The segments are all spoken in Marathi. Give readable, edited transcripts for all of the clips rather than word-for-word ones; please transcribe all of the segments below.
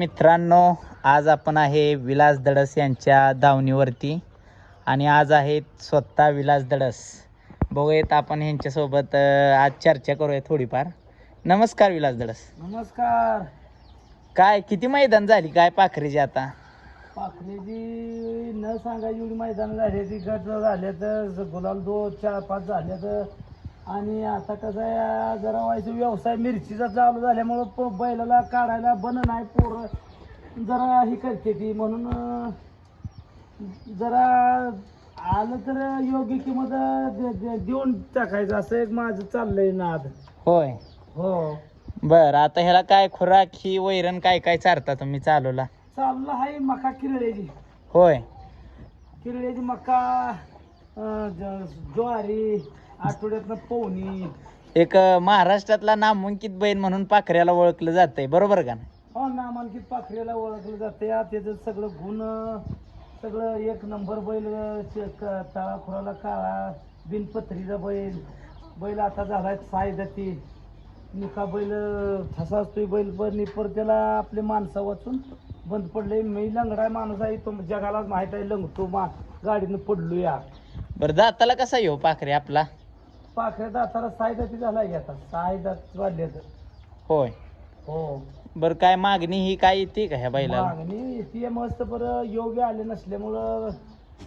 मित्रांनो, आज आपण आहे विलास धडस यांच्या दावणीवरती आणि आज आहेत स्वतः विलास धडस. बघूयात आपण यांच्यासोबत आज चर्चा करूया थोडीफार. नमस्कार विलास धडस. नमस्कार. काय किती मैदान झाली काय पाखरेची आता? पाखरेची न सांगायची एवढी मैदान झाले, ती गट झाले तर गुलाल 2-4-5 झाले तर. आणि आता कसं आहे, जरा व्हायचं व्यवसाय मिरचीचा चालू झाल्यामुळं बैलाला काढायला बन नाही, पोरं जरा ही करते ती, म्हणून जरा आलं तर योग्य किंमत देऊन टाकायचं असं एक माझं चाललंय नाद. होय. हो. बर, आता ह्याला काय खुराक ही वैरण काय काय चारता तुम्ही चालूला? चाललं आहे मका किरड्याची. होय. किरड्याची मका, ज्वारी, आठवड्यातनं पोहणी. एक महाराष्ट्रातला नामांकित बैल म्हणून पाखऱ्याला ओळखलं जातंय, बरोबर का? हो, नामांकित पाखरेला ओळखलं जाते. त्याचं सगळं गुण, सगळं एक नंबर बैल. तळाखुराला काळा, बिनपत्रीचा बैल आता झालाय सायदाती. निका बैल ठसा असतोय बैल, पण त्याला आपले माणसं वाचून बंद पडले. मी लंगडा माणूस आहे, तो जगाला माहीत आहे, लंगतो गाडीनं पडलो या. बरं, दाताला कसा येऊ पाखरे आपला? पाखऱ्या दाताला सायदाती झाला की आता सायदात वाढले तर. होय. हो. बरं, काय मागणी ही काय येते का ह्या बैलाला? मागणी येते मस्त, बरं योग्य आले नसल्यामुळं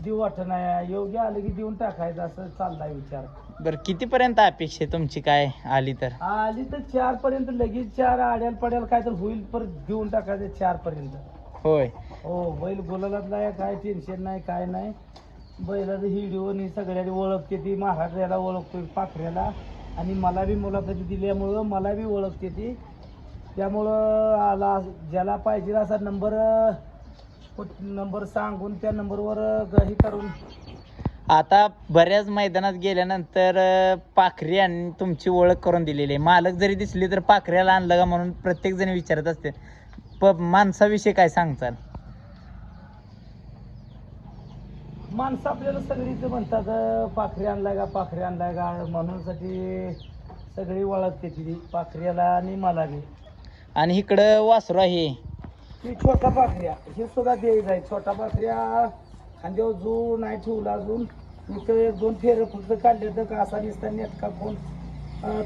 देऊ वाटत नाही. योग्य आले की देऊन टाकायचं असं चाललाय विचार. बरं, कितीपर्यंत अपेक्षा तुमची काय आली तर? आली तर 4 पर्यंत, लगेच 4 आड्याला पड्याला काय तर होईल, परत देऊन टाकायचं 4 पर्यंत. होय. हो, बैल गोलालातला आहे, काय टेन्शन नाही, काय नाही. बैलाचं हिडिओनी सगळ्याला ओळखते ती, महाराष्ट्राला ओळखतोय पाखऱ्याला, आणि मला बी मुलाखती दिल्यामुळं मला बी ओळखते ती. त्यामुळं आला ज्याला पाहिजे असा नंबर सांगून त्या नंबरवर हे करून. आता बऱ्याच मैदानात गेल्यानंतर पाखरी आणि तुमची ओळख करून दिलेली आहे. मालक जरी दिसली तर पाखऱ्याला आणलं का म्हणून प्रत्येक जण विचारत असते. माणसाविषयी काय सांगताल? माणसं आपल्याला सगळीच म्हणतात, पाखरी आणलाय का, पाखरी आणलाय का, म्हणूनसाठी सगळी ओळखते ती पाखऱ्याला आणि मला बी. आणि इकडं वासरू आहे ती छोटा पाखऱ्या, हे सुद्धा द्यायचं आहे. छोटा पाखऱ्या खांद्यावर जो नाही ठेवला अजून, इथं 1-2 फेरं फक्त काढले तर का असा दिसता नेटका फोन.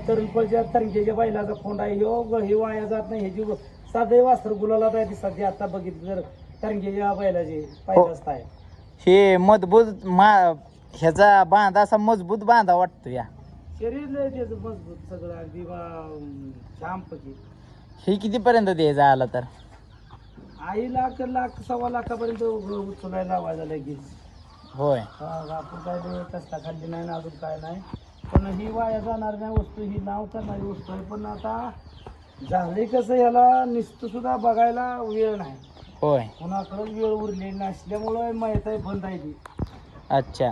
तरुणपळच्या तरंगेच्या बैलाचा फोन आहे हे वाया जात नाही. ह्याची साधे वासर गुलाला आहे सध्या. आता बघितलं तर तरंगेच्या बैलाचे पाहिजे आहे. हे मजबूत ह्याचा बांधा असा मजबूत बांधा वाटतो या. शरीर नाही त्याचं मजबूत, सगळं अगदी छानपैकी. हे कितीपर्यंत द्यायचं आला तर? 1 लाख 1.25 लाखापर्यंत उचलायला लावायला लगेच. होय. आपण काय कष्टा खाल्ली नाही ना अजून काय नाही, पण ही वाया जाणार नाही वस्तू, ही नाव करणारी वस्तू आहे. पण आता झाले कसं, याला नुसतं सुद्धा बघायला वेळ नाही. होय. कुणाकडे वेळ उरलेली नसल्यामुळं माहीत आहे बंद आहे ती. अच्छा,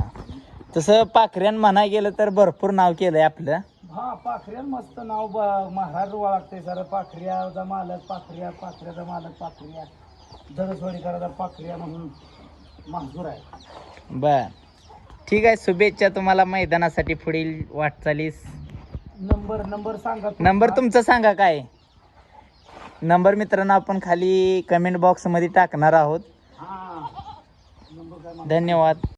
तसं पाखऱ्यान म्हणाय गेलं तर भरपूर नाव केलंय आपलं. हा, पाखऱ्यान मस्त नाव महाराज ओळखते सर. पाखऱ्याचा मालक पाखऱ्या, पाखऱ्याचा मालक पाखऱ्या, धडसवाडीकराचा पाखऱ्या म्हणून मंजूर आहे. बर, ठीक आहे. शुभेच्छा तुम्हाला मैदानासाठी पुढील वाटचालीस. नंबर सांगा. नंबर तुमचा सांगा काय नंबर? मित्रांनो, आपण खाली कमेंट बॉक्स मध्ये टाकणार आहोत. हा, नंबर काय? धन्यवाद.